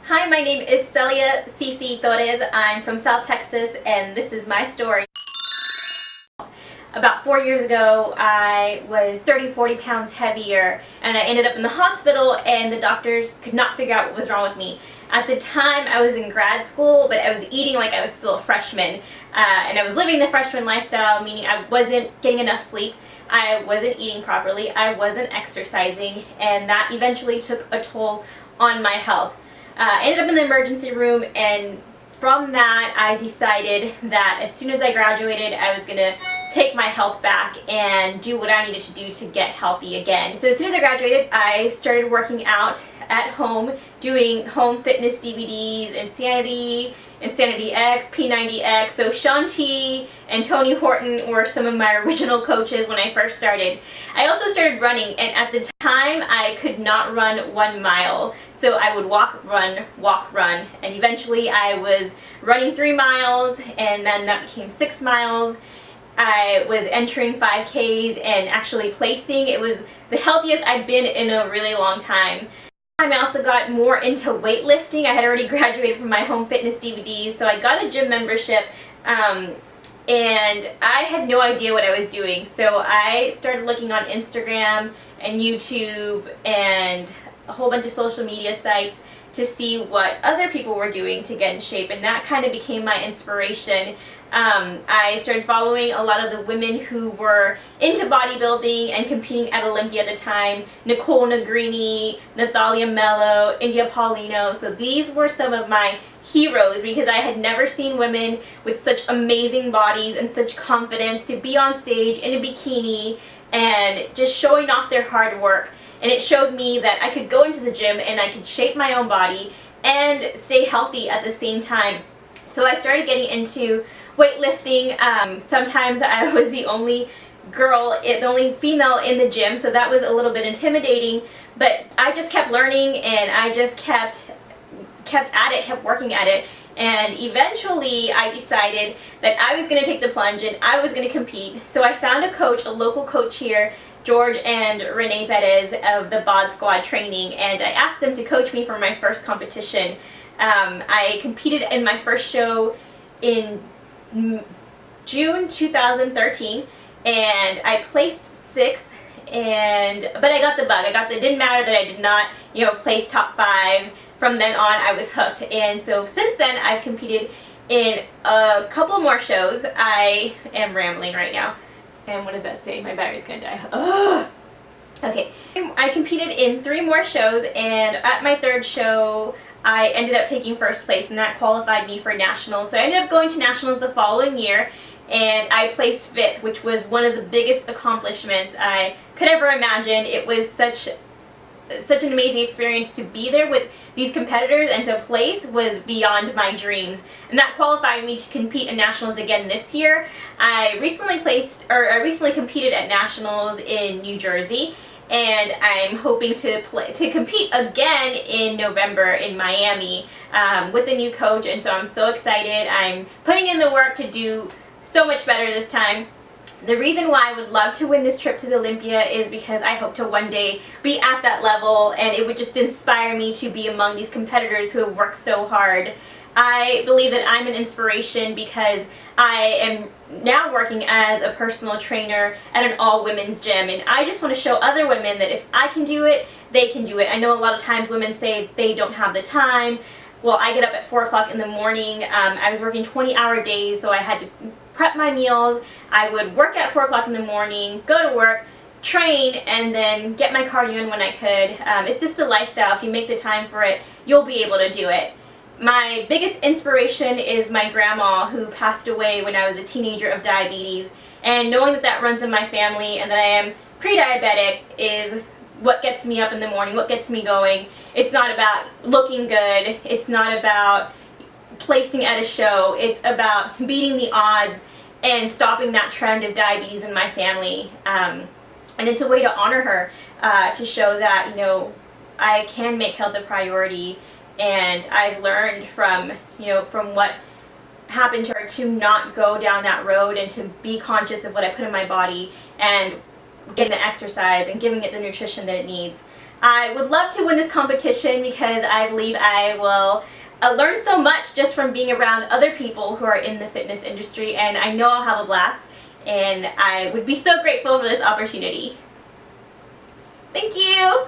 Hi, my name is Celia Cici Torres. I'm from South Texas, and this is my story. About 4 years ago, I was 40 pounds heavier, and I ended up in the hospital, and the doctors could not figure out what was wrong with me. At the time, I was in grad school, but I was eating like I was still a freshman, and I was living the freshman lifestyle, meaning I wasn't getting enough sleep, I wasn't eating properly, I wasn't exercising, and that eventually took a toll on my health. I ended up in the emergency room, and from that I decided that as soon as I graduated I was going to take my health back and do what I needed to do to get healthy again. So as soon as I graduated, I started working out at home, doing home fitness DVDs, Insanity, Insanity X, P90X. So Shaun T and Tony Horton were some of my original coaches when I first started. I also started running, and at the time I could not run 1 mile. So I would walk, run, and eventually I was running 3 miles, and then that became 6 miles. I was entering 5Ks and actually placing. It was the healthiest I'd been in a really long time. I also got more into weightlifting. I had already graduated from my home fitness DVDs, so I got a gym membership, and I had no idea what I was doing. So I started looking on Instagram and YouTube and a whole bunch of social media sites to see what other people were doing to get in shape, and that kind of became my inspiration. I started following a lot of the women who were into bodybuilding and competing at Olympia at the time. Nicole Negrini, Natalia Mello, India Paulino. So these were some of my heroes because I had never seen women with such amazing bodies and such confidence to be on stage in a bikini and just showing off their hard work. And it showed me that I could go into the gym and I could shape my own body and stay healthy at the same time. So I started getting into weightlifting. Sometimes I was the only girl, the only female in the gym, so that was a little bit intimidating, but I just kept learning, and I just kept at it, kept working at it, and eventually I decided that I was going to take the plunge and I was going to compete. So I found a coach, a local coach here, George and Renee Perez of the Bod Squad training, and I asked them to coach me for my first competition. I competed in my first show in June 2013, and I placed 6th, but I got the bug. It didn't matter that I did not, place top 5. From then on, I was hooked, and so since then, I've competed in a couple more shows. I am rambling right now, and what does that say? My battery's gonna die. Ugh. Okay, I competed in 3 more shows, and at my 3rd show, I ended up taking 1st place, and that qualified me for nationals. So I ended up going to nationals the following year, and I placed 5th, which was one of the biggest accomplishments I could ever imagine. It was such an amazing experience to be there with these competitors, and to place was beyond my dreams. And that qualified me to compete in nationals again this year. I recently competed at nationals in New Jersey, and I'm hoping to compete again in November in Miami with a new coach, and so I'm so excited. I'm putting in the work to do so much better this time. The reason why I would love to win this trip to the Olympia is because I hope to one day be at that level, and it would just inspire me to be among these competitors who have worked so hard. I believe that I'm an inspiration because I am now working as a personal trainer at an all-women's gym, and I just want to show other women that if I can do it, they can do it. I know a lot of times women say they don't have the time. Well, I get up at 4 o'clock in the morning. I was working 20-hour days, so I had to prep my meals. I would work at 4 o'clock in the morning, go to work, train, and then get my cardio in when I could. It's just a lifestyle. If you make the time for it, you'll be able to do it. My biggest inspiration is my grandma, who passed away when I was a teenager of diabetes, and knowing that that runs in my family and that I am pre-diabetic is what gets me up in the morning, what gets me going. It's not about looking good, it's not about placing at a show, it's about beating the odds and stopping that trend of diabetes in my family. And it's a way to honor her, to show that, I can make health a priority. And I've learned from what happened to her to not go down that road, and to be conscious of what I put in my body and getting the exercise and giving it the nutrition that it needs. I would love to win this competition because I believe I will learn so much just from being around other people who are in the fitness industry, and I know I'll have a blast, and I would be so grateful for this opportunity. Thank you!